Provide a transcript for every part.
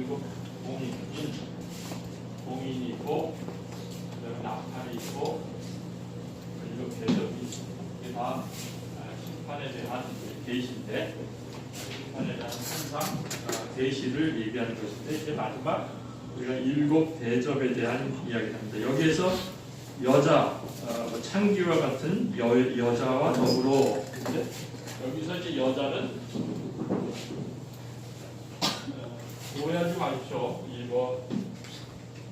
그리고 공인이 있고, 그다음에 나팔이 있고, 그리고 대접이 있고, 이게 다 심판에 대한 계시인데, 심판에 대한 항상 계시를 얘기하는 것인데, 이제 마지막 우리가 7 대접에 대한 이야기를 합니다. 여기에서 여자, 창기와 같은 여자와 더불어, 여기서 이제 여자는 오해하지 마십시오.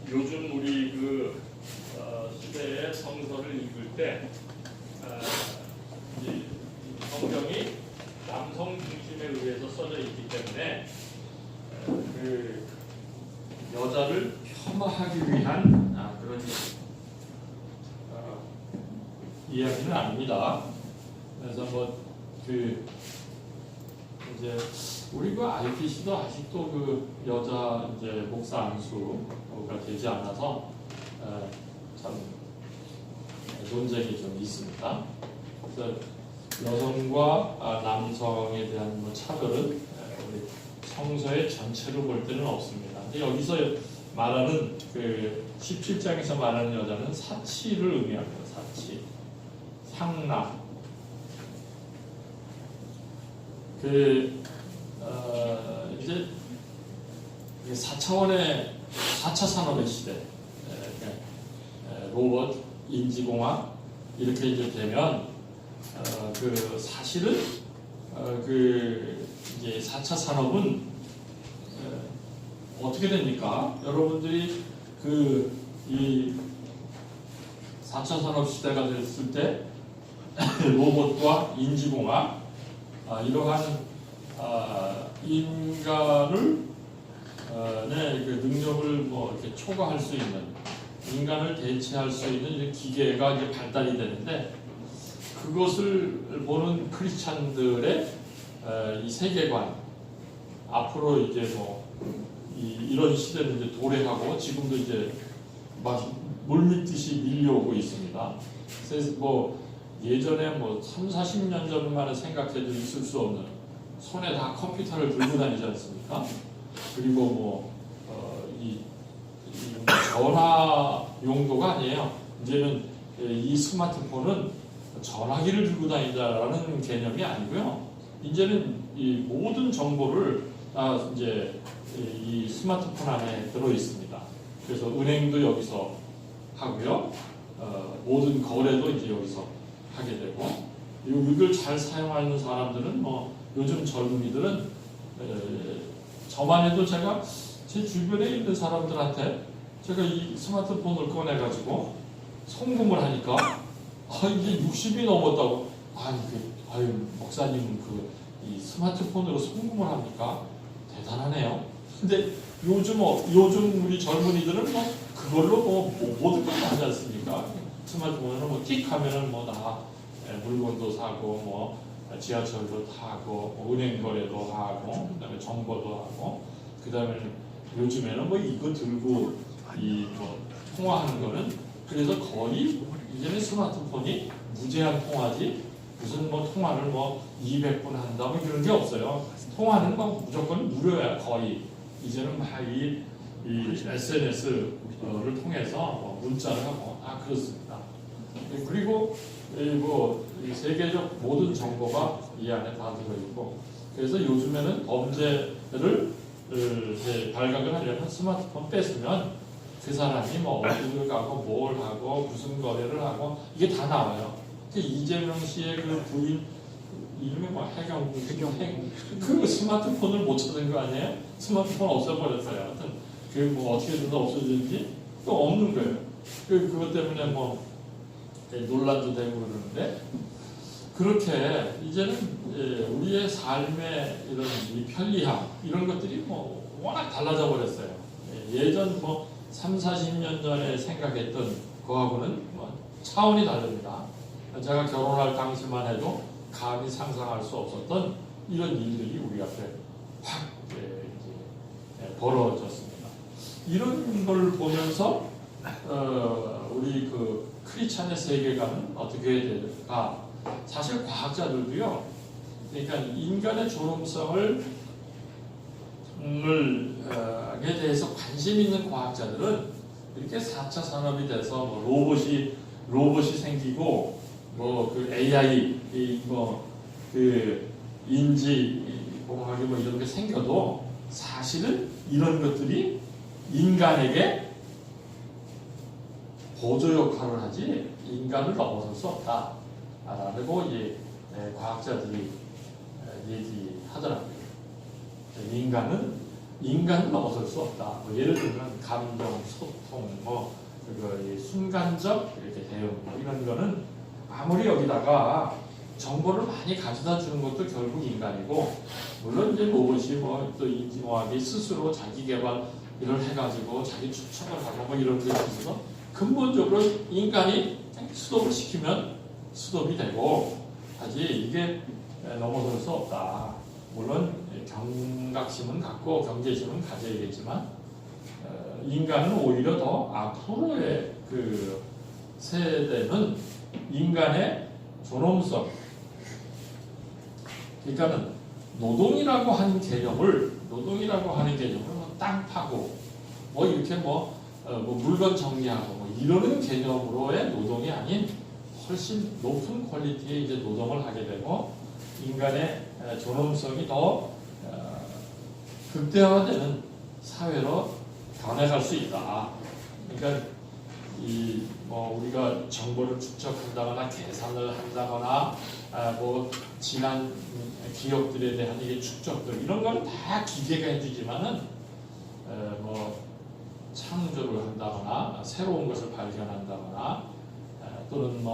요즘 우리 시대의 성서를 읽을 때 이제 성경이 남성 중심에 의해서 써져 있기 때문에 여자를 폄하하기 위한 그런 이야기는 아닙니다. 그래서 이제 우리 IPC도 아직도 여자 이제 목사 안수가 되지 않아서 참 논쟁이 좀 있습니다. 그래서 여성과 남성에 대한 차별은 우리 성서의 전체로 볼 때는 없습니다. 근데 여기서 말하는 17장에서 말하는 여자는 사치를 의미합니다. 사치, 상나. 이제 4차원의 4차 산업의 시대, 로봇, 인지공학 이렇게 이제 되면 사실은 이제 4차 산업은 어떻게 됩니까? 여러분들이 이 4차 산업 시대가 됐을 때 로봇과 인지공학 이러한 인간을 능력을 이렇게 초과할 수 있는, 인간을 대체할 수 있는 기계가 이제 발달이 되는데, 그것을 보는 크리스찬들의 이 세계관, 앞으로 이제 이런 시대는 이제 도래하고 지금도 이제 막 물밀듯이 밀려오고 있습니다. 그래서 예전에 3, 40년 전만에 생각해도 있을 수 없는, 손에 다 컴퓨터를 들고 다니지 않습니까? 그리고 이 전화 용도가 아니에요. 이제는 이 스마트폰은 전화기를 들고 다니자라는 개념이 아니고요. 이제는 이 모든 정보를 이제 이 스마트폰 안에 들어 있습니다. 그래서 은행도 여기서 하고요. 모든 거래도 이제 여기서 하게 되고, 이걸 잘 사용하는 사람들은 요즘 젊은이들은 저만 해도 제가 제 주변에 있는 사람들한테 제가 이 스마트폰을 꺼내가지고 송금을 하니까 이게 60이 넘었다고. 목사님은 이 스마트폰으로 송금을 합니까? 대단하네요. 근데 요즘 우리 젊은이들은 그걸로 모든 걸 하지 않습니까? 스마트폰으로 틱 하면은 다 물건도 사고 지하철도 타고 은행 거래도 하고, 그다음에 정보도 하고, 그다음에 요즘에는 이거 들고 통화하는 거는, 그래서 거의 이제는 스마트폰이 무제한 통화지 무슨 통화를 200분 한다 이런 게 없어요. 통화는 무조건 무료야. 거의 이제는 이 SNS를 통해서 문자를 하고 다 그렇습니다. 그리고 이 세계적 모든 정보가 이 안에 다 들어있고, 그래서 요즘에는 범죄를 발각을 하려면 스마트폰 뺐으면 그 사람이 어디를 가고 뭘 하고 무슨 거래를 하고 이게 다 나와요. 이재명 씨의 부인 이름이 해경 그 스마트폰을 못 찾은 거 아니에요? 스마트폰 없애버렸어요. 하여튼 어떻게든 없어지는지 또 없는 거예요. 그것 때문에 논란도 되고 그러는데, 그렇게 이제는 우리의 삶의 이런 이 편리함 이런 것들이 워낙 달라져 버렸어요. 예전 3, 40년 전에 생각했던 거하고는 차원이 다릅니다. 제가 결혼할 당시만 해도 감히 상상할 수 없었던 이런 일들이 우리 앞에 확 벌어졌습니다. 이런 걸 보면서 우리 크리스찬의 세계관은 어떻게 될까? 사실 과학자들도요, 그러니까 인간의 존엄성을 대해서 관심 있는 과학자들은 이렇게 4차 산업이 돼서 뭐 로봇이 생기고 뭐 그 AI 그 인지공학이 뭐 이런 게 생겨도 사실은 이런 것들이 인간에게 보조 역할을 하지 인간을 넘어설 수 없다라고 이제 과학자들이 얘기하더라고요. 인간을 넘어설 수 없다. 뭐 예를 들면 감정, 소통, 이 순간적 이렇게 대응 이런 거는 아무리 여기다가 정보를 많이 가져다 주는 것도 결국 인간이고, 물론 이제 로봇이 또 인지공학이 스스로 자기 개발 이걸 해가지고 자기 추측을 하고 뭐 이런 데 있어서 근본적으로 인간이 스톱을 시키면 스톱이 되고 하지 이게 넘어설 수 없다. 물론 경각심은 갖고 경제심은 가져야겠지만 인간은 오히려 더 앞으로의 그 세대는 인간의 존엄성, 그러니까는 노동이라고 하는 개념을 땅 파고 이렇게 물건 정리하고 이러는 개념으로의 노동이 아닌 훨씬 높은 퀄리티의 이제 노동을 하게 되고 인간의 존엄성이 더 극대화되는 사회로 변해갈 수 있다. 그러니까 우리가 정보를 축적한다거나 계산을 한다거나 지난 기억들에 대한 이게 축적들 이런 거는 다 기계가 해주지만은 창조를 한다거나 새로운 것을 발견한다거나 또는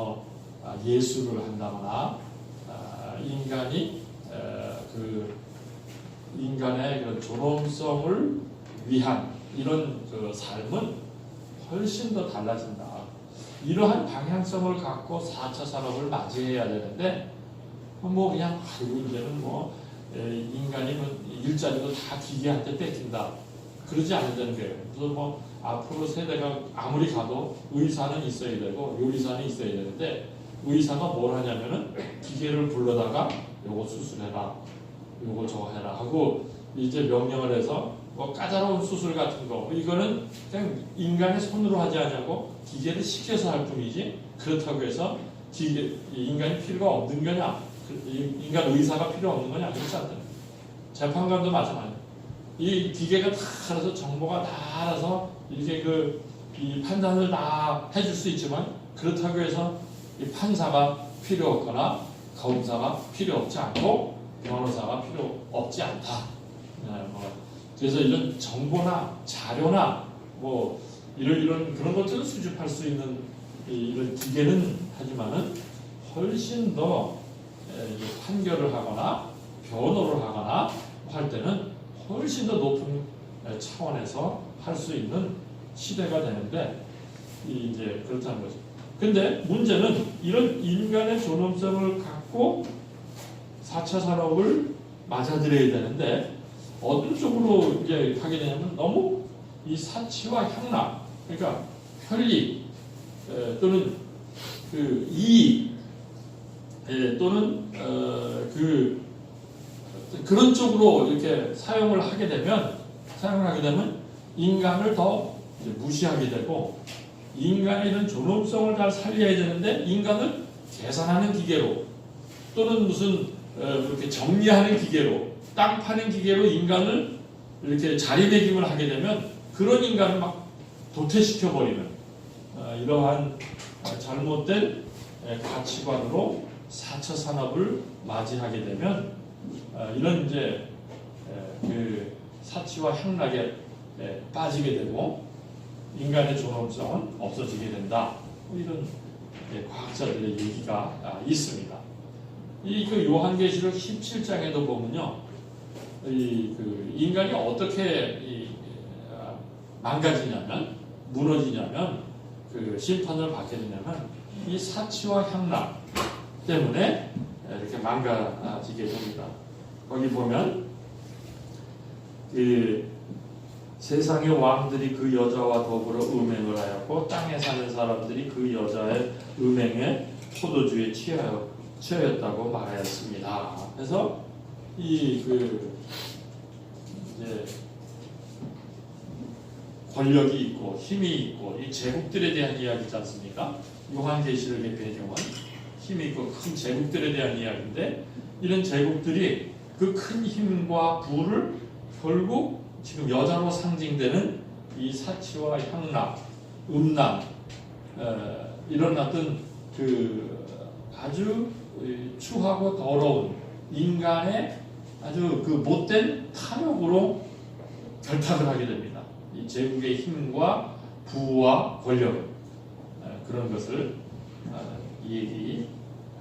예술을 한다거나 인간의 그 존엄성을 위한 이런 그 삶은 훨씬 더 달라진다. 이러한 방향성을 갖고 4차 산업을 맞이해야 되는데 그냥 이제는 인간이 일자리도 다 기계한테 뺏긴다. 그러지 않는다는 거예요. 그래서 앞으로 세대가 아무리 가도 의사는 있어야 되고 요리사는 있어야 되는데 의사가 뭘 하냐면은 기계를 불러다가 요거 수술해라, 요거 저거 해라 하고 이제 명령을 해서 까다로운 수술 같은 거 이거는 그냥 인간의 손으로 하지 않냐고 기계를 시켜서 할 뿐이지 그렇다고 해서 인간이 필요가 없는 거냐, 인간 의사가 필요 없는 거냐, 그렇지 않다. 재판관도 마찬가지. 이 기계가 다 알아서 정보가 다 알아서 이렇게 이 판단을 다 해줄 수 있지만 그렇다고 해서 이 판사가 필요 없거나 검사가 필요 없지 않고 변호사가 필요 없지 않다. 그래서 이런 정보나 자료나 이런 그런 것들을 수집할 수 있는 이런 기계는 하지만은 훨씬 더 판결을 하거나 변호를 하거나 할 때는 훨씬 더 높은 차원에서 할 수 있는 시대가 되는데 이제 그렇다는 거죠. 근데 문제는 이런 인간의 존엄성을 갖고 4차 산업을 맞아들여야 되는데 어느 쪽으로 이제 하게 되냐면 너무 이 사치와 향락, 그러니까 편리 또는 그 이익 또는 그런 쪽으로 이렇게 사용을 하게 되면 인간을 더 무시하게 되고 인간의 이런 존엄성을 잘 살려야 되는데 인간을 계산하는 기계로 또는 무슨 이렇게 정리하는 기계로 땅 파는 기계로 인간을 이렇게 자리매김을 하게 되면 그런 인간을 막 도태시켜버리는 이러한 잘못된 가치관으로 4차 산업을 맞이하게 되면 이런 이제 그 사치와 향락에 빠지게 되고 인간의 존엄성은 없어지게 된다. 이런 과학자들의 얘기가 있습니다. 그 요한계시록 17장에도 보면요, 인간이 어떻게 망가지냐면 무너지냐면 그 심판을 받게 되냐면 이 사치와 향락 때문에 이렇게 망가지게 됩니다. 거기 보면 세상의 왕들이 그 여자와 더불어 음행을 하였고 땅에 사는 사람들이 그 여자의 음행에 포도주에 취하였다고 말하였습니다. 그래서 이제 권력이 있고 힘이 있고 이 제국들에 대한 이야기지 않습니까? 요한계시를 개표해 경우 힘이 있고 큰 제국들에 대한 이야기인데 이런 제국들이 그 큰 힘과 부를 결국 지금 여자로 상징되는 이 사치와 향락, 음란 이런 어떤 그 아주 추하고 더러운 인간의 아주 그 못된 탐욕으로 결탁을 하게 됩니다. 이 제국의 힘과 부와 권력 그런 것을 얘기하게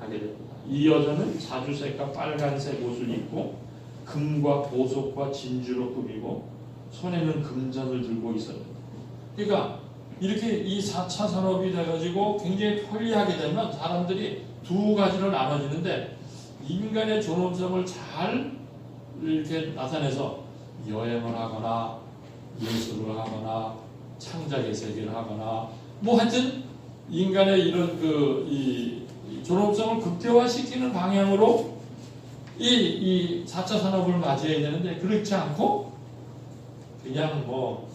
됩니다. 이 여자는 자주색과 빨간색 옷을 입고 금과 보석과 진주로 꾸미고 손에는 금전을 들고 있었는데, 그러니까 이렇게 이 4차 산업이 돼가지고 굉장히 편리하게 되면 사람들이 두 가지로 나눠지는데 인간의 존엄성을 잘 이렇게 나타내서 여행을 하거나 예술을 하거나 창작의 세계를 하거나 뭐 하여튼 인간의 이런 이 존엄성을 극대화시키는 방향으로 이 4차 산업을 맞이해야 되는데 그렇지 않고 그냥 뭐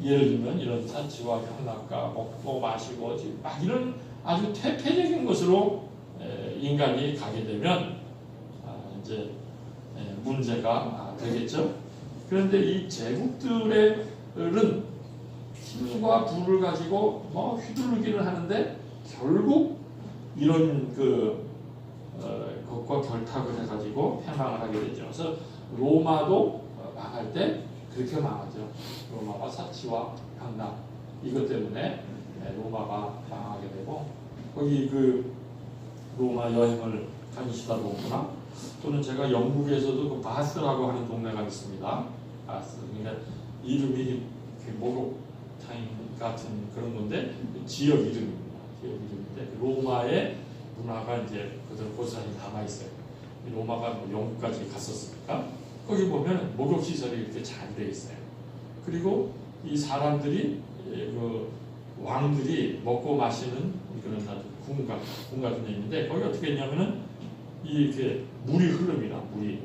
예를 들면 이런 사치와 향락과 먹고 마시고 막 이런 아주 퇴폐적인 것으로 인간이 가게 되면 이제 문제가 되겠죠. 그런데 이 제국들은 힘과 부를 가지고 뭐 휘두르기를 하는데 결국 이런 것과 결탁을 해가지고 패망을 하게 되죠. 그래서 로마도 망할 때 그렇게 망하죠. 로마가 사치와 향락 이것 때문에 로마가 망하게 되고 거기 그 로마 여행을 다니시다 보구나. 또는 제가 영국에서도 그 바스라고 하는 동네가 있습니다. 바스. 그러니까 이름이 목욕탕 같은 그런 건데 지역 이름입니다. 지역 이름인데 그 로마의 문화가 이제 그대로 고스란히 남아 있어요. 로마가 뭐 영국까지 갔었으니까 거기 보면 목욕 시설이 이렇게 잘 돼 있어요. 그리고 이 사람들이 그 왕들이 먹고 마시는 그런 궁 같은 데 있는데 거기 어떻게 했냐면은 이렇게 물이 흐릅니다. 물이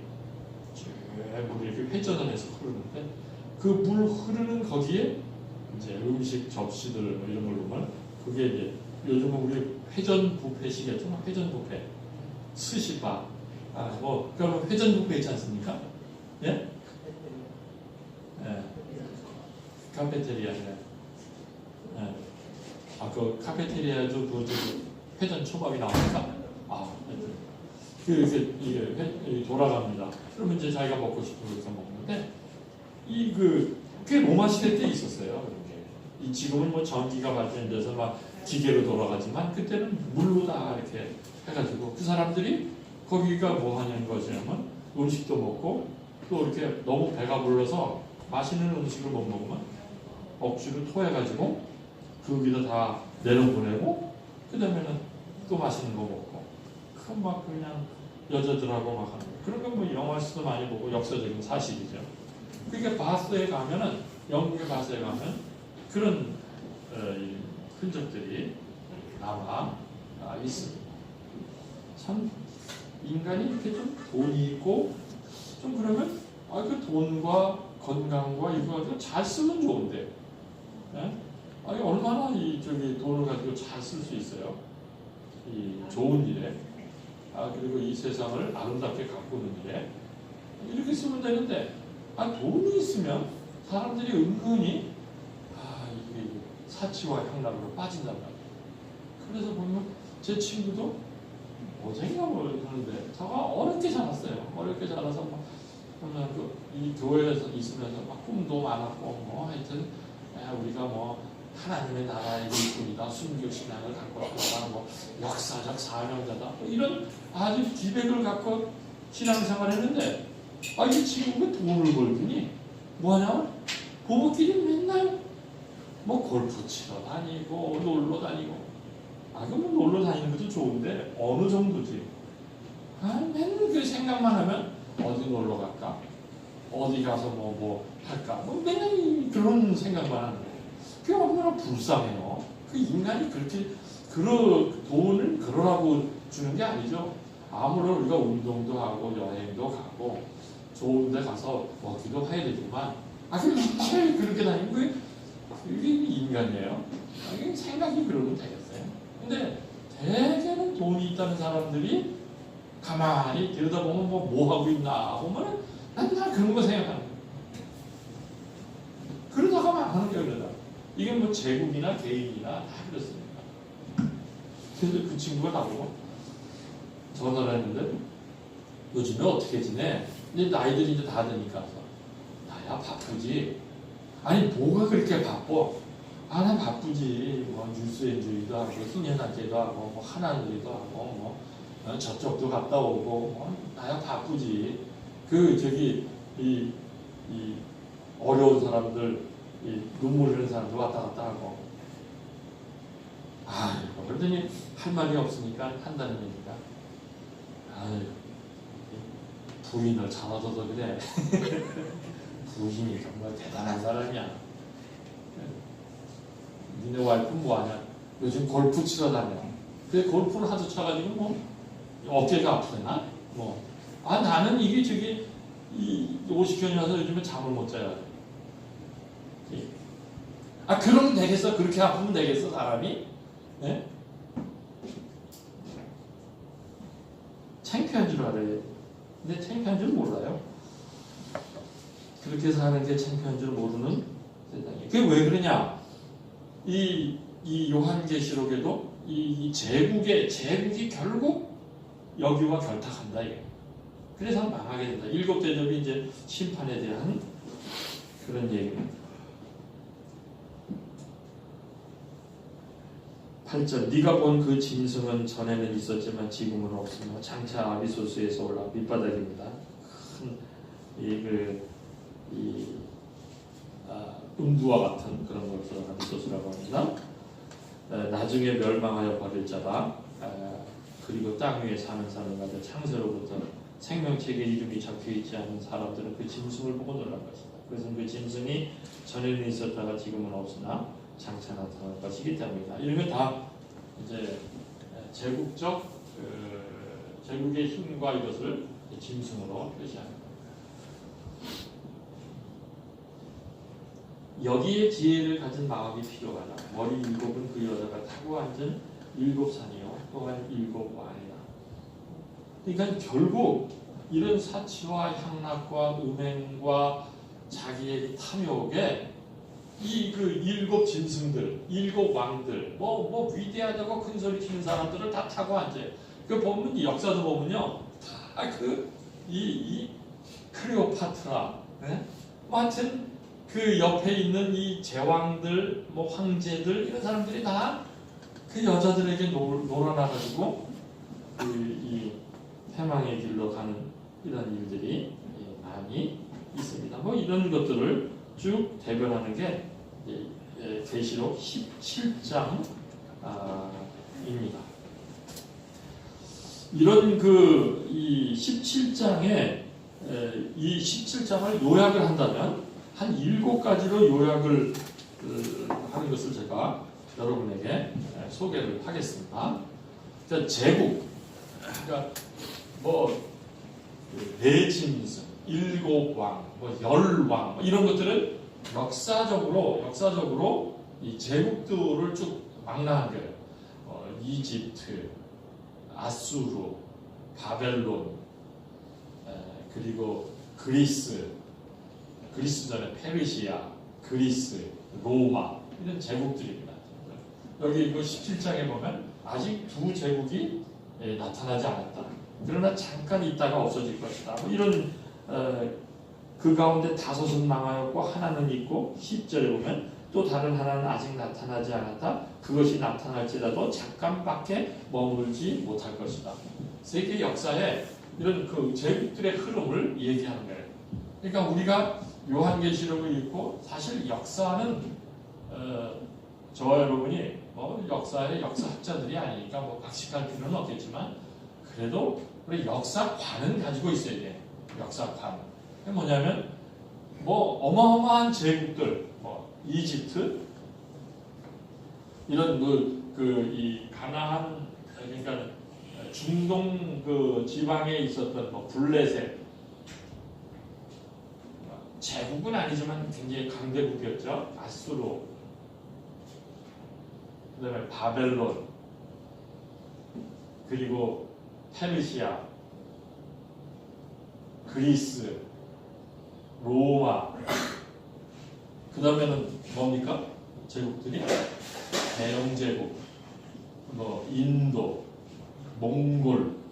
이렇게 회전을 해서 흐르는데 그 물 흐르는 거기에 이제 음식 접시들 뭐 이런 걸로 보면 그게 이제 요즘은 우리 회전 뷔페시겠죠? 회전 뷔페, 스시바, 뭐 그러면 회전 뷔페 있지 않습니까? 예? 예. 카페테리아. 예. 그 카페테리아도 그 회전 초밥이 나오니까 이게 돌아갑니다. 그러면 이제 자기가 먹고 싶은 것을 먹는데 꽤 로마 시대 때 있었어요. 이 지금은 뭐 전기가 발전돼서 막 기계로 돌아가지만 그때는 물로 다 이렇게 해가지고 그 사람들이 거기가 뭐 하냐는 것이냐면 음식도 먹고 또 이렇게 너무 배가 불러서 맛있는 음식을 못 먹으면 억지로 토해가지고 거기다 다 내려보내고 그 다음에는 또 맛있는 거 먹고 막 그냥 여자들하고 막 하는 거. 그런 건 뭐 영화에서도 많이 보고 역사적인 사실이죠. 그러니까 바스에 가면은 영국의 바스에 가면 그런 흔적들이 남아 있습니다. 참 인간이 이렇게 좀 돈이 있고 좀 그러면 그 돈과 건강과 이거 가지고 잘 쓰면 좋은데, 예? 얼마나 돈을 가지고 잘 쓸 수 있어요? 이 좋은 일에, 그리고 이 세상을 아름답게 가꾸는 일에 이렇게 쓰면 되는데, 돈이 있으면 사람들이 은근히 이게 사치와 향락으로 빠진단 말이에요. 그래서 보면 제 친구도 어젠가 하는데 저가 어렵게 자랐어요. 어렵게 자라서 이 교회에서 있으면서 막 꿈도 많았고 뭐 하여튼 우리가 뭐 하나님의 나라의 일꾼이다, 순교신앙을 갖고 있다, 뭐 역사적 사명자다, 뭐 이런 아주 기백을 갖고 신앙생활했는데 이 친구가 돈을 벌더니 뭐하냐면 부부끼리 맨날 뭐 골프 치러 다니고 놀러 다니고 그러면 놀러 다니는 것도 좋은데 어느 정도지? 맨날 그 생각만 하면 어디 놀러 갈까? 어디 가서 뭐 할까? 뭐 맨날 그런 생각만 하는 거예요. 그게 얼마나 불쌍해요. 그 인간이 그렇게 돈을 그러라고 주는 게 아니죠. 아무런 우리가 운동도 하고 여행도 가고 좋은 데 가서 기도해야 되지만 왜 그렇게 다니고 이게 인간이에요. 이게 생각이 그러면 되겠어요. 근데 대개는 돈이 있다는 사람들이 가만히 들여다보면 뭐 하고 있나 보면은 난 그런 거 생각하는 거예요. 그러다가 망하는 거예요. 그러다. 이게 뭐 제국이나 개인이나 다 그렇습니다. 그래서 그 친구가 나보고 전화를 했는데 요즘에 어떻게 지내? 이제 나이들이 이제 다 드니까 나야 바쁘지. 아니 뭐가 그렇게 바빠? 나 바쁘지. 뉴스 엔조이도 하고 희년학계도 하고 하나놀이도 하고 저쪽도 갔다 오고 나야 바쁘지. 이 어려운 사람들, 눈물 흘리는 사람들 왔다 갔다 하고. 그러더니 할 말이 없으니까 한다는 얘기가. 부인을 잘 얻어서 그래. 부인이 정말 대단한 사람이야. 니네 와이프는 뭐하냐? 요즘 골프 치러 다녀. 근데 골프를 하도 쳐가지고 어깨가 아프나? 나는 이게 이 50견이 와서 요즘에 잠을 못 자요. 그러면 되겠어? 그렇게 아프면 되겠어, 사람이? 네? 창피한 줄 알아요. 근데 창피한 줄 몰라요. 그렇게 사는 게 창피한 줄 모르는 세상이에요. 그게 왜 그러냐? 이 요한계시록에도 이 제국이 결국 여기와 결탁한다 이게. 그래서 망하게 된다. 7 대접이 이제 심판에 대한 그런 얘기입니다. 8절 네가 본 그 짐승은 전에는 있었지만 지금은 없으며 장차 아비소스에서 올라 밑바닥입니다. 큰 음두와 같은 그런 것을 아비소스라고 합니다. 나중에 멸망하여 버릴 자라 그리고 땅 위에 사는 사람마다 창세로부터 생명책에 이름이 적혀있지 않은 사람들은 그 짐승을 보고 놀랄 것이다. 그것은 그 짐승이 전에는 있었다가 지금은 없으나 장차 나타날 것이기 때문이다. 이런 건 다 이제 제국의 힘과 이것을 짐승으로 표시하는 겁니다. 여기에 지혜를 가진 마음이 필요하다. 머리 7은 그 여자가 타고 앉은 7산이요 또한 7왕이다. 그러니까 결국 이런 사치와 향락과 음행과 자기의 탐욕에 이 7 짐승들, 7 왕들, 위대하다고 큰 소리 치는 사람들을 다 타고 앉아요. 그 보면 역사도 보면요, 다 이 클레오파트라, 네? 하여튼 그 옆에 있는 이 제왕들, 황제들 이런 사람들이 다 그 여자들에게 놀아나가지고 이 패망의 길로 가는 이런 일들이 많이 있습니다. 이런 것들을 쭉 대변하는 게 계시록 17장입니다. 이런 이 17장에 이 17장을 요약을 한다면 한 7가지로 요약을 하는 것을 제가 여러분에게 소개를 하겠습니다. 제국, 그러니까 대짐승, 7왕, 10왕 이런 것들은 역사적으로 이 제국들을 쭉 망라한 거예요. 이집트, 아수르, 바벨론, 그리고 그리스 전에 페르시아, 그리스, 로마 이런 제국들입니다. 여기 17장에 보면 아직 2 제국이 나타나지 않았다. 그러나 잠깐 있다가 없어질 것이다. 이런 그 가운데 5은 망하였고 하나는 있고 10절에 보면 또 다른 하나는 아직 나타나지 않았다. 그것이 나타날지라도 잠깐밖에 머물지 못할 것이다. 세계 역사에 이런 그 제국들의 흐름을 얘기하는 거예요. 그러니까 우리가 요한계시록을 읽고 사실 역사는 저와 여러분이 역사의 역사학자들이 아니니까 각식할 필요는 없겠지만 그래도 우리 역사관은 가지고 있어야 돼요. 역사관. 뭐냐면 어마어마한 제국들, 이집트 이런 이 가나안 그러니까 중동 그 지방에 있었던 블레셋 제국은 아니지만 굉장히 강대국이었죠. 아수르, 그다음에 바벨론, 그리고 페르시아, 그리스, 로마, 그 다음에는 뭡니까? 제국들이 대영제국, 뭐 인도, 몽골,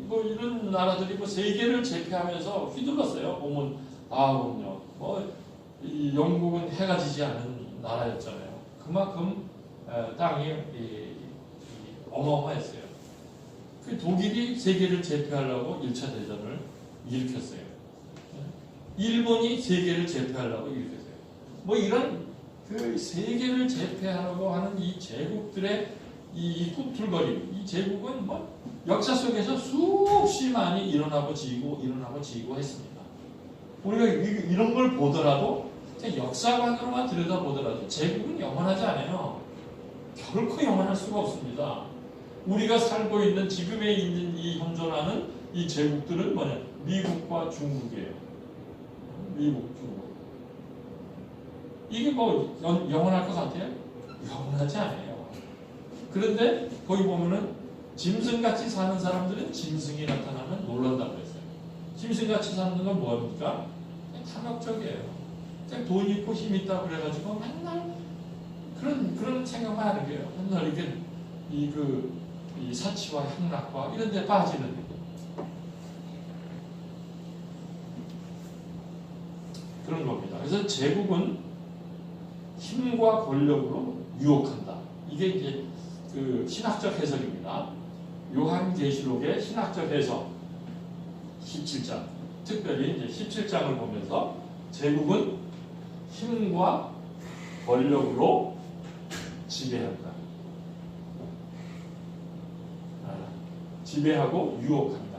뭐 이런 나라들이 뭐 세계를 제패하면서 휘둘렀어요. 보면 보면요, 이 영국은 해가 지지 않은 나라였잖아요. 그만큼 땅이 어마어마했어요. 그 독일이 세계를 제패하려고 1차 대전을 일으켰어요. 일본이 세계를 제패하려고 일으켰어요. 뭐 이런 그 세계를 제패하려고 하는 이 제국들의 이 꿈틀거림, 이 제국은 뭐 역사 속에서 수없이 많이 일어나고 지고 했습니다. 우리가 이런 걸 보더라도 역사관으로만 들여다보더라도 제국은 영원하지 않아요. 결코 영원할 수가 없습니다. 우리가 살고 있는 지금에 있는 이 현존하는 이 제국들은 뭐냐? 미국과 중국이에요. 미국, 중국. 이게 뭐 영원할 것 같아요? 영원하지 않아요. 그런데 거기 보면은 짐승같이 사는 사람들은 짐승이 나타나면 놀란다고 했어요. 짐승같이 사는 건 뭐합니까? 탐욕적이에요. 돈 있고 힘 있다 그래가지고 맨날 그런 생각만 하는 거예요. 맨날 이렇게 이 사치와 향락과 이런 데 빠지는 그런 겁니다. 그래서 제국은 힘과 권력으로 유혹한다. 이게 이제 그 신학적 해석입니다. 요한계시록의 신학적 해석 17장, 특별히 이제 17장을 보면서 제국은 힘과 권력으로 지배한다. 지배하고 유혹한다.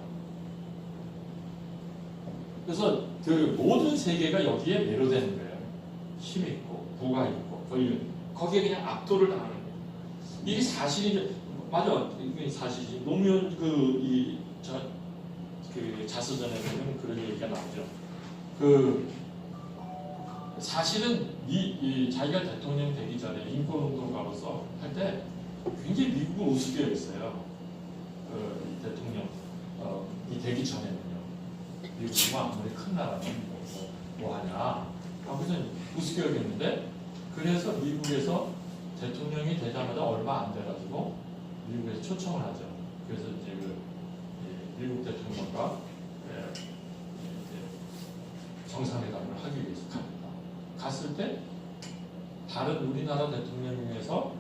그래서 그 모든 세계가 여기에 매료되는 거예요. 힘 있고 부가 있고 거기에 그냥 압도를 당하는 거예요. 이게 사실이죠. 맞아. 이게 사실이지. 노무현 그 자서전에 보면 그런 얘기가 나오죠. 사실은 자기가 대통령 되기 전에 인권운동가로서 할 때 굉장히 미국을 우습게 여겼어요. 대통령이 되기 전에는요. 미국이 아무리 큰 나라는 뭐 하냐. 아무튼 우습게 여겼는데 그래서 미국에서 대통령이 되자마자 얼마 안 돼가지고 미국에서 초청을 하죠. 그래서 이제 미국 대통령과 정상회담을 하기 위해서 갑니다. 갔을 때 다른 우리나라 대통령 중에서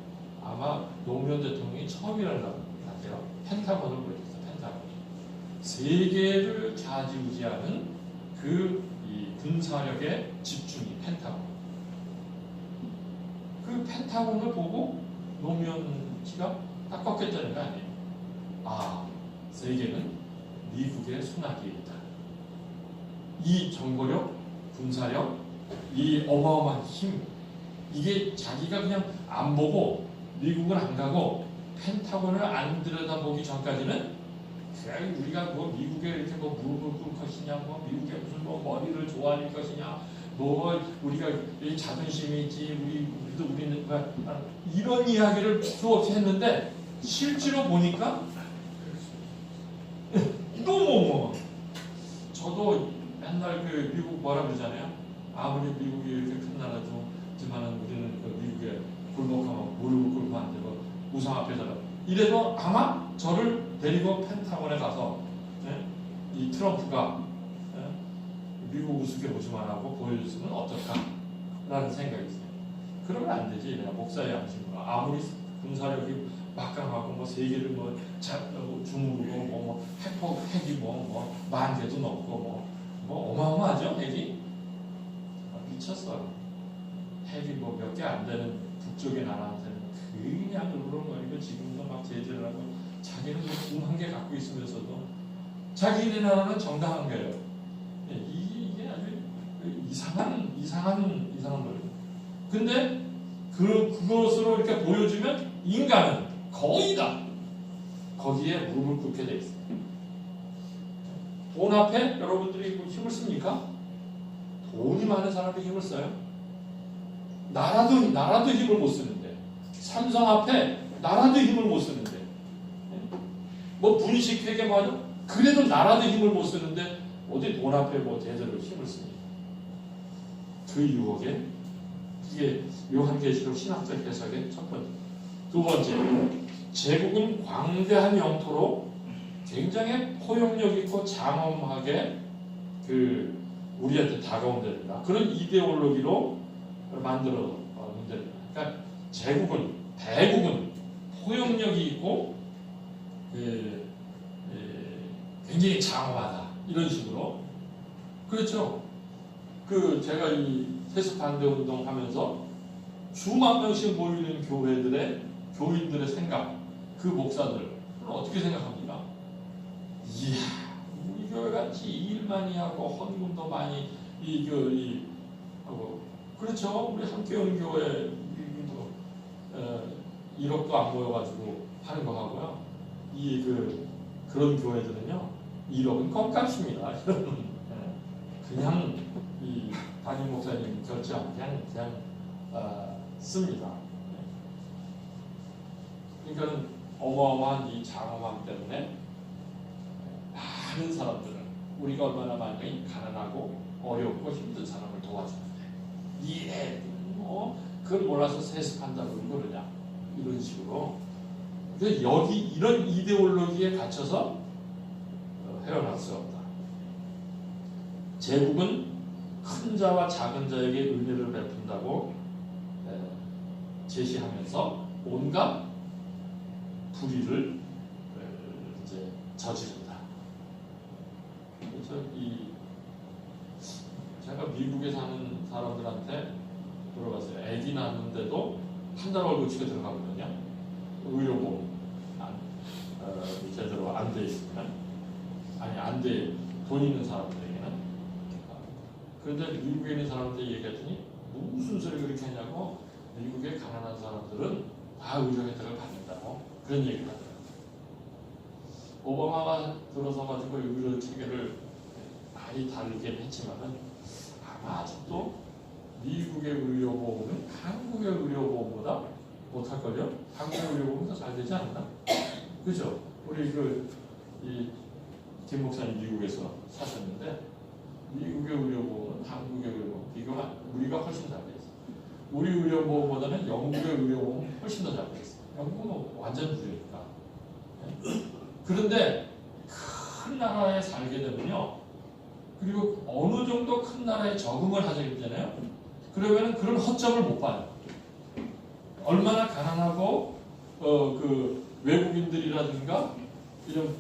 아마 노무현 대통령이 처음이라는 것 같아요. 펜타곤을 보여줬어요. 펜타곤. 세계를 좌지우지하는 이 군사력의 집중이 펜타곤. 그 펜타곤을 보고 노무현 씨가 딱 꺾였다는 거 아니에요. 세계는 미국의 손아귀에 있다. 이 정보력, 군사력, 이 어마어마한 힘, 이게 자기가 그냥 안 보고 미국을 안 가고 펜타곤을 안 들여다보기 전까지는 그냥 우리가 뭐 미국에 이렇게 뭐 무릎을 꿇을 것이냐, 뭐 미국에 무슨 뭐 머리를 좋아할 것이냐, 뭐 우리가 자존심이 있지, 우리는 이런 이야기를 수없이 했는데 실제로 보니까 너무 저도 맨날 미국 뭐라 그러잖아요. 아무리 미국이 이렇게 큰 나라지만은 우리는 미국에 굴복하면 무릎을 꿇으면 안 되고 우상 앞에서 이래도 아마 저를 데리고 펜타곤에 가서 이 트럼프가 미국 우습게 보지만 하고 보여줬으면 어떨까라는 생각이 있어요. 그러면 안 되지. 내가 목사의 양심으로 아무리 군사력이 막강하고 뭐 세계를 뭐 주무르고 핵이 뭐 10,000개도 넘고 뭐 어마어마하죠. 핵이 미쳤어. 핵이 뭐 몇 개 안 되는 북쪽의 나라한테는 그냥 으르렁거리고 지금도 막 제재를 하고 자기는 뭐 1개 갖고 있으면서도 자기네 나라는 정당한 거예요. 이게 아주 이상한 거예요. 근데 그것으로 이렇게 보여주면 인간은 거의 다 거기에 무릎을 꿇게 돼 있어요. 돈 앞에 여러분들이 힘을 씁니까? 돈이 많은 사람이 힘을 써요? 나라도 힘을 못 쓰는데, 삼성 앞에 나라도 힘을 못 쓰는데, 뭐 분식회계 맞아? 그래도 나라도 힘을 못 쓰는데 어디 돈 앞에 뭐 제대로 힘을 씁니까? 그 유혹에 이게 요한계시록 신학적 해석의 첫 번째. 두 번째, 제국은 광대한 영토로 굉장히 포용력 있고 장엄하게 우리한테 다가온답니다. 그런 이데올로기로 만들어 놓은 됩니다. 그러니까 대국은 포용력이 있고 굉장히 장엄하다 이런 식으로. 그렇죠. 제가 이 세습 반대 운동 하면서 수만 명씩 모이는 교인들의 생각, 그 목사들은 어떻게 생각합니까? 이야, 우리 교회 같이 일 많이 하고 헌금도 많이 하고, 그렇죠. 우리 함께 오는 교회 1억도 안 모여가지고 하는 거 하고요. 그런 교회들은요, 1억은 껌값입니다. 그냥 이 담임 목사님 결정 그냥 씁니다. 그러니까 어마어마한 이 장엄함 때문에 많은 사람들은 우리가 얼마나 많이 가난하고 어렵고 힘든 사람을 도와주는데 그걸 몰라서 세습한다고 그러냐 이런 식으로. 그래서 여기 이런 이데올로기에 갇혀서 헤어날 수 없다. 제국은 큰 자와 작은 자에게 은혜를 베푼다고 제시하면서 온갖 불의를 이제 저지른다. 그래서 제가 미국에 사는 사람들한테 물어봤어요. 아기 낳는데도 한 달 월급치가 들어가거든요. 의료보험 제대로 안 돼 있으면, 안 돼, 돈 있는 사람들에게는. 그런데 미국에 있는 사람들이 얘기했더니 무슨 소리 그렇게 하냐고. 미국의 가난한 사람들은 다 의료 혜택을 받는다고 그런 얘기를 하더라고요. 오바마가 들어서 가지고 의료 체계를 많이 다르게 했지만은 아마 아직도 미국의 의료보험은 한국의 의료보험보다 못할걸요? 한국의 의료보험은 더 잘 되지 않나? 그죠? 우리 김 목사님 미국에서 사셨는데, 미국의 의료보험은 한국의 의료보험 비교가 우리가 훨씬 잘 돼 있어요. 우리 의료보험보다는 영국의 의료보험은 훨씬 더 잘 돼 있어요. 영국은 완전 무료니까. 그런데 큰 나라에 살게 되면요, 그리고 어느 정도 큰 나라에 적응을 하게 되잖아요. 그러면 그런 허점을 못 봐요. 얼마나 가난하고 외국인들이라든가 이런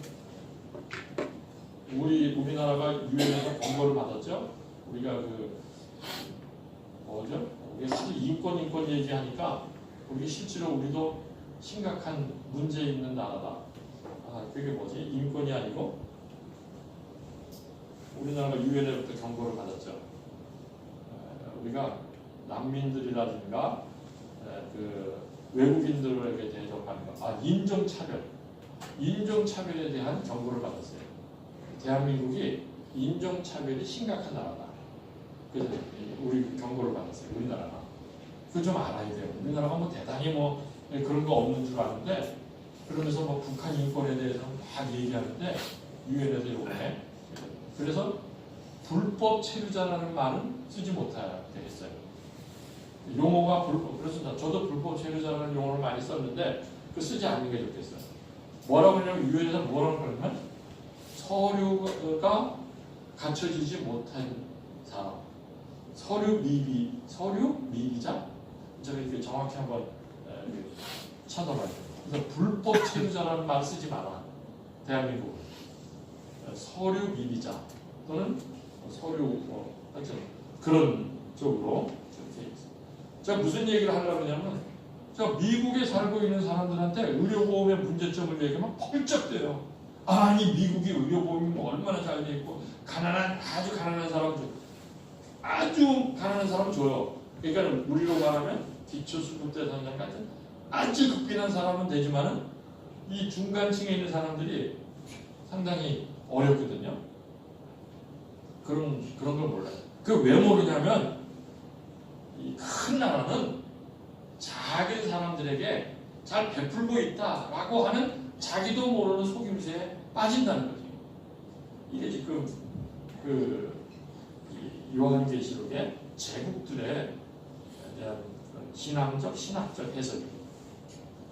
우리나라가 유엔에서 권고를 받았죠. 우리가 우리 인권 얘기하니까 우리 실제로 우리도 심각한 문제 있는 나라다. 그게 뭐지? 인권이 아니고 우리나라가 유엔으로부터 경고를 받았죠. 우리가 난민들이라든가 외국인들에게 대접하는 거, 인종차별에 대한 경고를 받았어요. 대한민국이 인종차별이 심각한 나라다. 그래서 우리 경고를 받았어요. 우리나라가. 그거 좀 알아야 돼요. 우리나라가 대단히 그런 거 없는 줄 아는데, 그러면서 북한 인권에 대해서는 막 얘기하는데 유엔에서 이번에 그래서 불법 체류자라는 말은 쓰지 못하게 했어요. 용어가 그래서 저도 불법 체류자라는 용어를 많이 썼는데 그 쓰지 않는 게 좋겠어요. 뭐라고 하냐면 유엔에서 뭐라고 그러냐면 서류가 갖춰지지 못한 사람, 서류 미비자, 제가 이렇게 정확히 한번 찾아봐요. 그래서 불법 체류자라는 말 쓰지 마라. 대한민국은 서류 미비자 또는 서류 하여튼 그런 쪽으로 이렇게 있어요. 제가 무슨 얘기를 하려고 하냐면, 제가 미국에 살고 있는 사람들한테 의료보험의 문제점을 얘기하면 펄쩍대요. 아니 미국이 의료보험이 얼마나 잘 돼 있고 아주 가난한 사람 줘요. 그러니까 우리로 말하면 기초수급대상자 같은 아주 극빈한 사람은 되지만은 이 중간층에 있는 사람들이 상당히 어렵거든요. 그런 걸 몰라요. 그 왜 모르냐면 이 큰 나라는 작은 사람들에게 잘 베풀고 있다라고 하는 자기도 모르는 속임수에 빠진다는 거죠. 이게 지금 요한계시록의 제국들에 대한 신앙적, 신학적 해석입니다.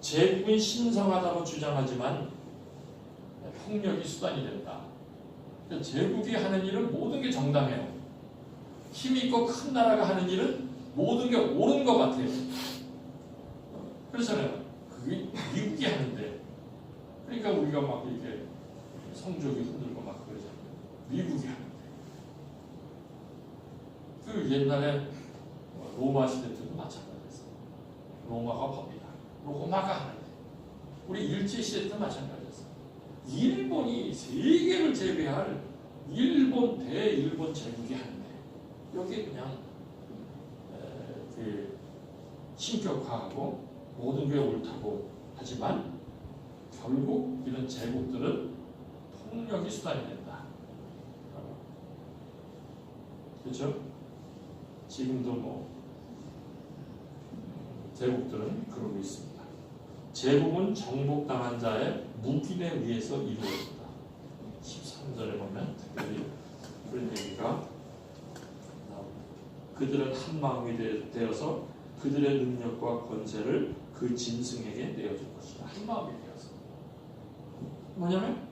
제국은 신성하다고 주장하지만 폭력이 수단이 된다. 제국이 하는 일은 모든 게 정당해요. 힘 있고 큰 나라가 하는 일은 모든 게 옳은 것 같아요. 그렇잖아요. 그게 미국이 하는데. 그러니까 우리가 막 이렇게 성적이 흔들고 막 그러잖아요. 미국이 하는데. 그 옛날에 로마 시대 때도 마찬가지였어요. 로마가 법이다. 로마가 하는데. 우리 일제시대 때도 마찬가지였어요. 일본이 세계를 제패할 일본 대일본 제국이 하는데 여기 그냥 신격화하고 모든 게 옳다고 하지만 결국 이런 제국들은 폭력이 수단이 된다. 그렇죠? 지금도 뭐 제국들은 그러고 있습니다. 제국은 정복당한 자의 묵인에 의해서 이루어진다. 13절에 보면 특별히 그런 얘기가 나옵니다. 그들은 한 마음이 되어서 그들의 능력과 권세를 그 짐승에게 내어줄 것이다. 한 마음이 되어서. 뭐냐면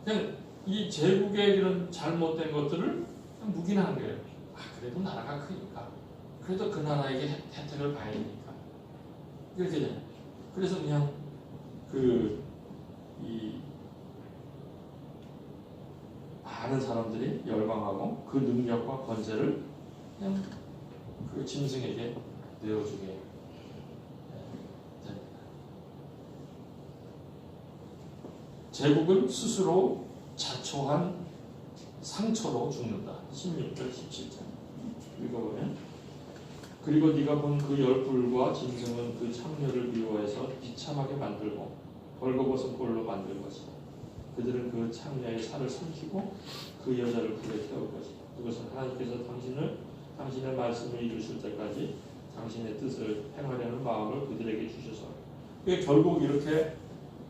그냥 이 제국의 이런 잘못된 것들을 그냥 묵인하는 거예요. 그래도 나라가 크니까. 그래도 그 나라에게 혜택을 봐야 되니까. 이렇게 돼요. 그래서 그냥 많은 사람들이 열광하고 그 능력과 권세를 그냥 그 짐승에게 내어주게 됩니다. 제국은 스스로 자초한 상처로 죽는다. 16절, 17절 읽어보면 그리고 네가 본 그 열불과 짐승은 그 창녀를 미워해서 비참하게 만들고 벌거벗은 꼴로 만들 것이다. 그들은 그 창녀의 살을 삼키고 그 여자를 불에 태울 것이다. 그것은 하나님께서 당신의 말씀을 이루실 때까지 당신의 뜻을 행하려는 마음을 그들에게 주셔서 결국 이렇게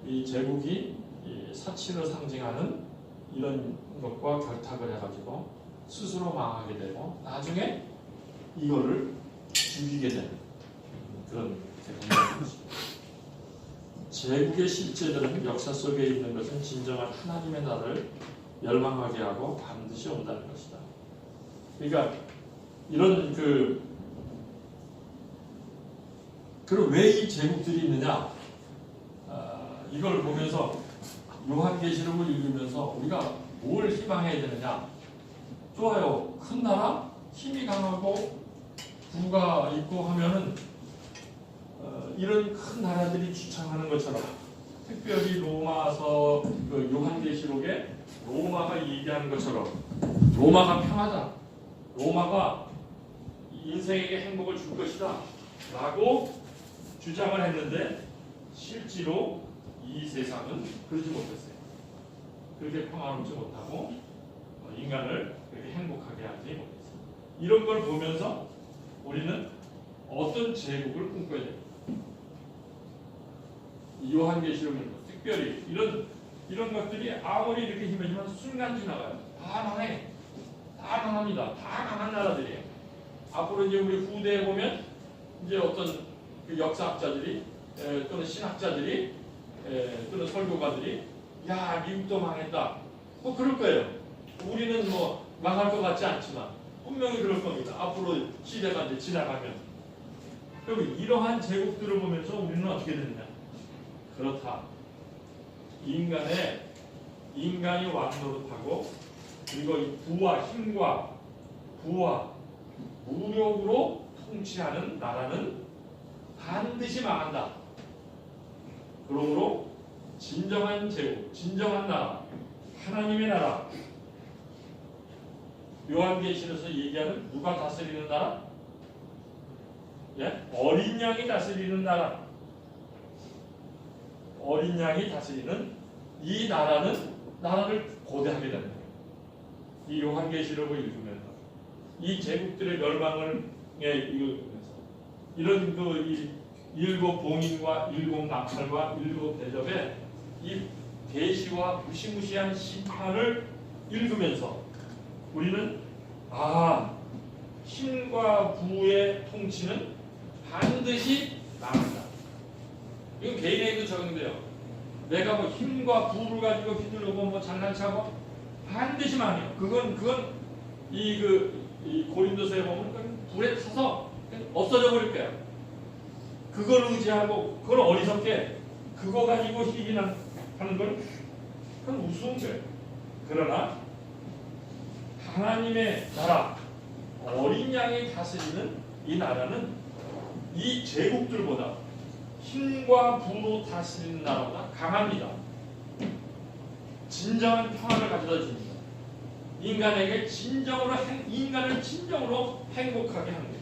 이 제국이 이 사치를 상징하는 이런 것과 결탁을 해가지고 스스로 망하게 되고 나중에 이거를 죽이게 되는 그런 것입니다. 제국의 실제들은 역사 속에 있는 것은 진정한 하나님의 나라를 멸망하게 하고 반드시 온다는 것이다. 그러니까 이런 그럼 왜 이 제국들이 있느냐? 이걸 보면서 요한계시록을 읽으면서 우리가 뭘 희망해야 되느냐? 좋아요. 큰 나라, 힘이 강하고 부가 있고 하면은 이런 큰 나라들이 주창하는 것처럼 특별히 로마서 요한계시록에 로마가 얘기하는 것처럼 로마가 평하다. 로마가 인생에게 행복을 줄 것이다. 라고 주장을 했는데 실제로 이 세상은 그러지 못했어요. 그렇게 평화롭지 못하고 인간을 그렇게 행복하게 하지 못했어요. 이런 걸 보면서 우리는 어떤 제국을 꿈꿔야 됩니다. 요한계시록은 특별히 이런 것들이 아무리 이렇게 힘들지만 순간 지나가요. 다 망해. 다 강합니다. 다 강한 나라들이에요. 앞으로 이제 우리 후대에 보면 이제 어떤 그 역사학자들이 또는 신학자들이 또는 설교가들이 야 미국도 망했다. 뭐 그럴 거예요. 우리는 뭐 망할 것 같지 않지만 분명히 그럴 겁니다. 앞으로 시대가 이제 지나가면. 그럼 이러한 제국들을 보면서 우리는 어떻게 되느냐? 그렇다. 인간이 왕노릇하고 그리고 이 부와 힘과 부와 무력으로 통치하는 나라는 반드시 망한다. 그러므로 진정한 제국, 진정한 나라, 하나님의 나라, 요한계시록에서 얘기하는 누가 다스리는 나라? 예? 어린 양이 다스리는 나라. 어린 양이 다스리는 이 나라를 고대하게 되는 거예요. 이 요한계시록을 읽으면서 이 제국들의 멸망을 이런 이 일곱 봉인과 일곱 나팔과 일곱 대접의 이 계시와 무시무시한 심판을 읽으면서 우리는 힘과 부의 통치는 반드시 망한다. 이건 개인에게도 적용돼요. 내가 뭐 힘과 부를 가지고 휘둘르고 뭐 장난치고 반드시 망해요. 그건 이 고린도서에 보면 불에 타서 없어져 버릴 거야. 그걸 의지하고 그걸 어리석게 그거 가지고 희귀하는 건 그건 우스운 거예요. 그러나 하나님의 나라, 어린 양이 다스리는 이 나라는 이 제국들보다 힘과 부로 다스리는 나라보다 강합니다. 진정한 평안을 가져다 줍니다. 인간을 진정으로 행복하게 하는 거예요.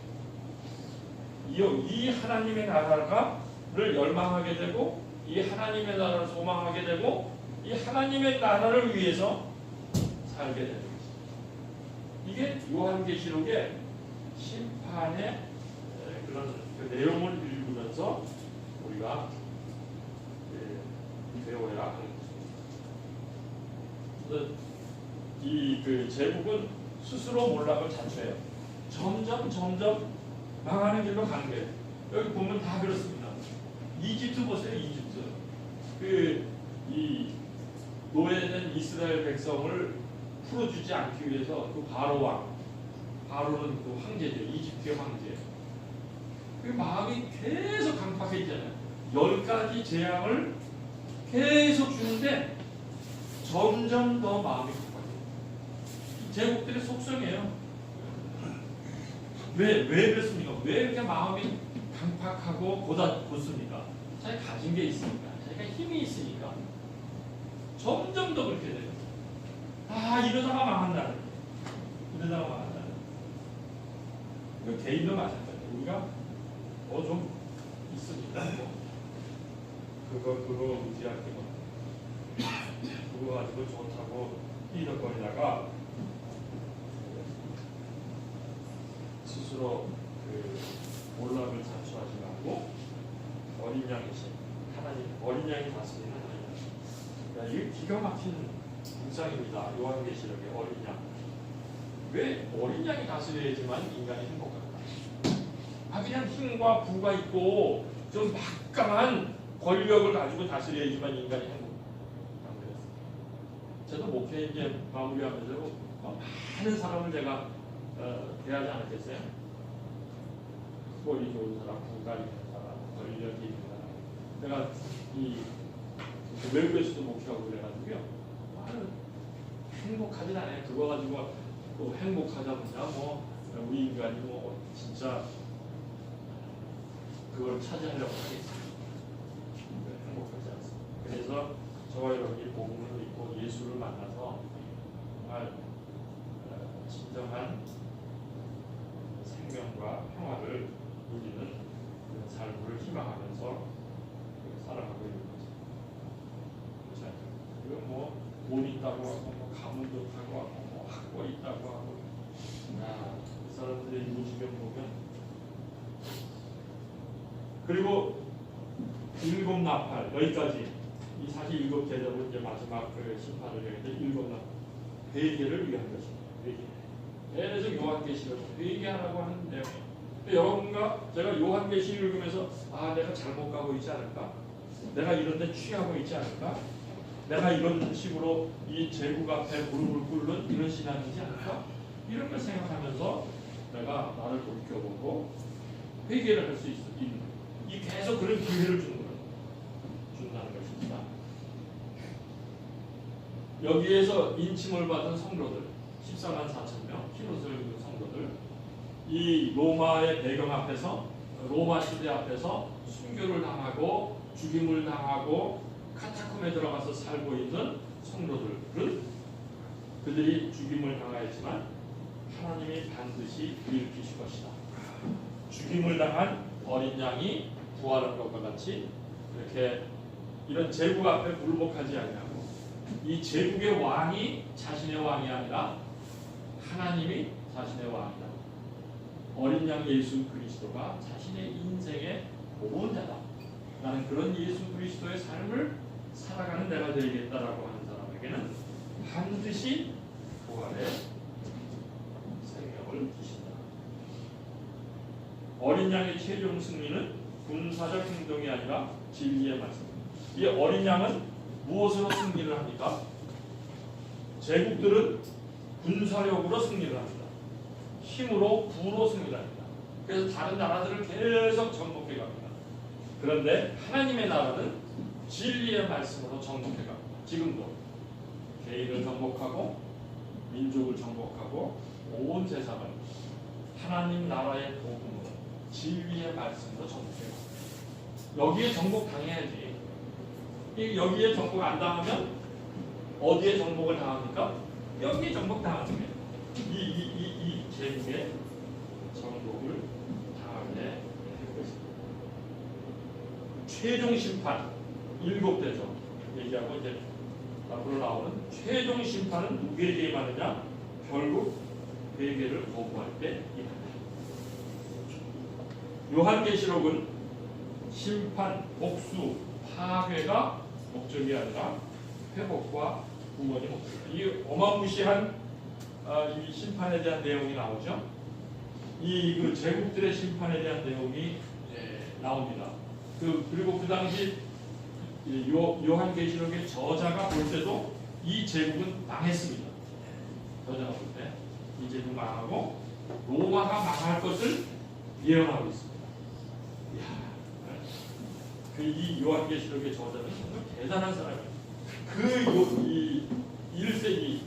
이 하나님의 나라를 열망하게 되고 이 하나님의 나라를 소망하게 되고 이 하나님의 나라를 위해서 살게 되는 것입니다. 이게 요한계시록의 심판의 그런 그 내용을 읽으면서 우리가 배워야 하는 것입니다. 이 제국은 스스로 몰락을 자초해요. 점점 망하는 길로 가는 거예요. 여기 보면 다 그렇습니다. 이집트 보세요. 이집트 이 노예된 이스라엘 백성을 풀어주지 않기 위해서 그 바로는 그 황제죠. 이집트의 황제. 그 마음이 계속 강팍해 있잖아요. 10가지 재앙을 계속 주는데 점점 더 마음이 강팍해요. 제국들의 속성이에요. 왜 그렇습니까? 왜 이렇게 마음이 강팍하고 곧습니까? 자기가 가진 게 있으니까, 자기가 힘이 있으니까 점점 더 그렇게 돼요. 이러다가 망한다. 그 개인도 마찬가지예요. 우리가 좀 있습니다. 그거 의지할 게 뭐. 그거 가지고 좋다고 희덕거리다가 스스로 몰락을 자초하지 말고 어린 양이신 하나님, 어린 양이 다스리는 하나님. 이게 기가 막힌 묵상입니다. 요한계시록의 어린 양. 왜 어린 양이 다스려야지만 인간이 행복할까? 그냥 힘과 부가 있고 좀 막강한 권력을 가지고 다스려야지만 인간이 행복합니다. 저도 목회 이제 마무리하면서 많은 사람을 제가 대하지 않았겠어요? 꼴이 좋은 사람, 부가 있는 사람, 권력이 있는 사람. 내가 외국에서도 목회하고 그래가지고요. 행복하진 않아요. 그거 가지고 또 행복하자마자 우리 인간이 진짜 그걸 차지하려고 하겠습니다. 행복하지 않습니다. 그래서 저와 여러분이 복음을 믿고 예수를 만나서 정말 진정한 생명과 평화를 누리는 그런 삶을 희망하면서 살아가고 있는 거죠. 그렇죠? 이건 돈 있다고 하고 가문 좋다고 하고 학벌 있다고 하고 이 사람들의 요지경 보면 그리고 일곱 나팔 여기까지 이 사실 일곱 대접은 이제 마지막 심판을 얘기하는데 일곱 나팔 회개를 위한 것입니다. 그래서 요한계시록 회개하라고 하는 내용. 여러분과 제가 요한계시를 읽으면서 내가 잘못 가고 있지 않을까? 내가 이런 데 취하고 있지 않을까? 내가 이런 식으로 이 제국 앞에 무릎을 꿇는 이런 신앙이지 않을까? 이런 걸 생각하면서 내가 나를 돌이켜보고 회개를 할 수 있는 이 계속 그런 기회를 준다는 것입니다. 여기에서 인침을 받은 성도들 14만 4천 명 흰옷을 입은 성도들 이 로마의 배경 앞에서 로마 시대 앞에서 순교를 당하고 죽임을 당하고 카타콤에 들어가서 살고 있는 성도들은 그들이 죽임을 당하였지만 하나님이 반드시 일으키실 것이다. 죽임을 당한 어린 양이 부활한 것과 같이 이렇게 이런 제국 앞에 굴복하지 아니하고 이 제국의 왕이 자신의 왕이 아니라 하나님이 자신의 왕이다. 어린 양 예수 그리스도가 자신의 인생의 보호자다. 나는 그런 예수 그리스도의 삶을 살아가는 내가 되겠다라고 하는 사람에게는 반드시 부활의 생명을 주신다. 어린 양의 최종 승리는 군사적 행동이 아니라 진리의 말씀입니다. 이 어린 양은 무엇으로 승리를 합니까? 제국들은 군사력으로 승리를 합니다. 힘으로 부로 승리를 합니다. 그래서 다른 나라들을 계속 정복해 갑니다. 그런데 하나님의 나라는 진리의 말씀으로 정복해 갑니다. 지금도 개인을 정복하고 민족을 정복하고 온 세상을 하나님 나라의 복음으로 진리의 말씀으로 정복해 갑니다. 여기에 정복 당해야지. 여기에 정복 안 당하면 어디에 정복을 당합니까? 여기에 정복 당하는 거예요. 이 제국에 정복을 당하게 할 것입니다. 최종 심판 7대죠. 얘기하고 이제 앞으로 나오는 최종 심판은 누구에게 임하느냐? 결국 회개를 거부할 때 임한다. 요한계시록은 심판, 복수, 파괴가 목적이 아니라 회복과 구원이 목적이다. 이 어마무시한 이 심판에 대한 내용이 나오죠. 그 제국들의 심판에 대한 내용이 나옵니다. 그리고 그 당시 요한계시록의 저자가 볼 때도 이 제국은 망했습니다. 저자가 볼 때 이 제국 망하고 로마가 망할 것을 예언하고 있습니다. 이 요한계시록의 저자는 정말 대단한 사람이에요. 이 1세기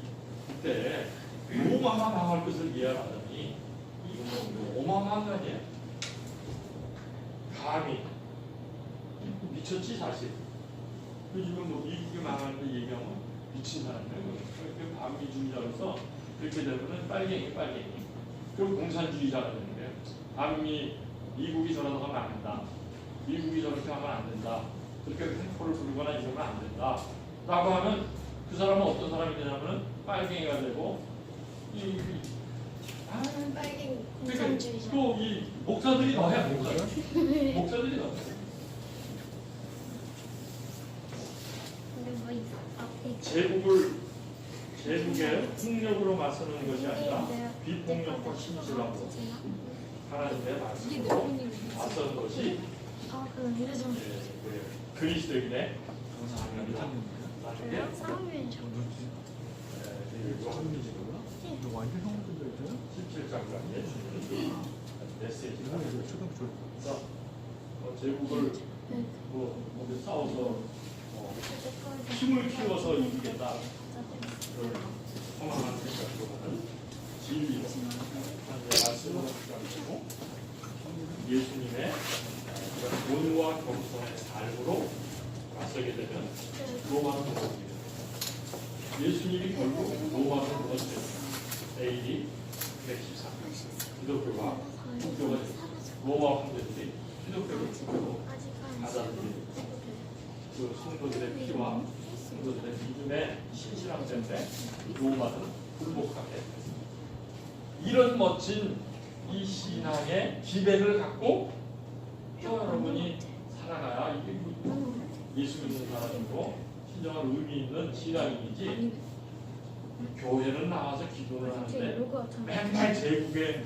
때 로마가 망할 것을 예언하더니 이건 어마어마한 거 아니에요? 감히 미쳤지 사실. 지금 미국이 망하는 거 얘기하면 미친 사람이에요. 반미주의자로서 그렇게 되면 빨갱이. 그럼 공산주의자가 되는 거예요. 미국이 저러다가 망한다. 미국이 저렇게 하면 안 된다. 그렇게 횡포를 부르거나 이러면 안 된다. 라고 하면 그 사람은 어떤 사람이 되냐면 빨갱이가 되고 빨갱이 공산주의자. 또 이 목사들이 더해. 목사들이 더해. 근데 뭐 앞에 제국의 폭력으로 맞서는 것이 아니라 비폭력과 신실하고 하나님의 말씀으로 맞서는 것이 그리스도인의 사명이다. 싸우면 저 너 완전 형들이죠? 17장까지 메시지가 그래서 제국을 먼저 싸워서 힘을 키워서 이기겠다. 그걸 허망한 생각으로는 진리로 하나님의 말씀으로 가지고 예수님의 온유와 겸손의 삶으로 맞서게 되면 로마는 무너집니다. 예수님이 결국 로마를 무너뜨렸습니다. AD 114. 기독교가 국교가 로마 황제들이 기독교를 국교로 받아들이고 그 성도들의 피와 성도들의 믿음의 신실함 때문에 로마는 굴복하게 됐습니다. 이런 멋진 이 신앙의 기백을 갖고 여러분이 살아가야 이게 예수 믿는 사람이고 진정한 의미 있는 신앙인이지. 교회는 나와서 기도를 하는데 맨날 제국의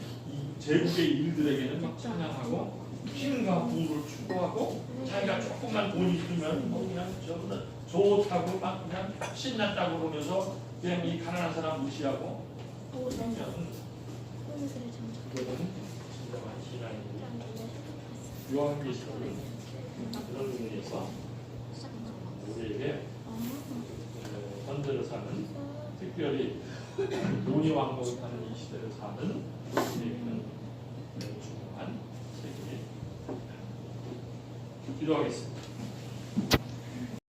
일들에게는 막 찬양하고 힘과 부를 추구하고 자기가 조금만 돈 있으면 뭐 그냥 저보다 좋다고 막 그냥 신났다고 그러면서 그냥 이 가난한 사람 무시하고 그러면 그거는 진정한 신앙입니다. 요한계시록은 그런 의미에서 우리에게 현대를 사는, 특별히 논의 왕국을 타는 이 시대를 사는 우리에게는 매우 중요한 책임입니다. 기도하겠습니다.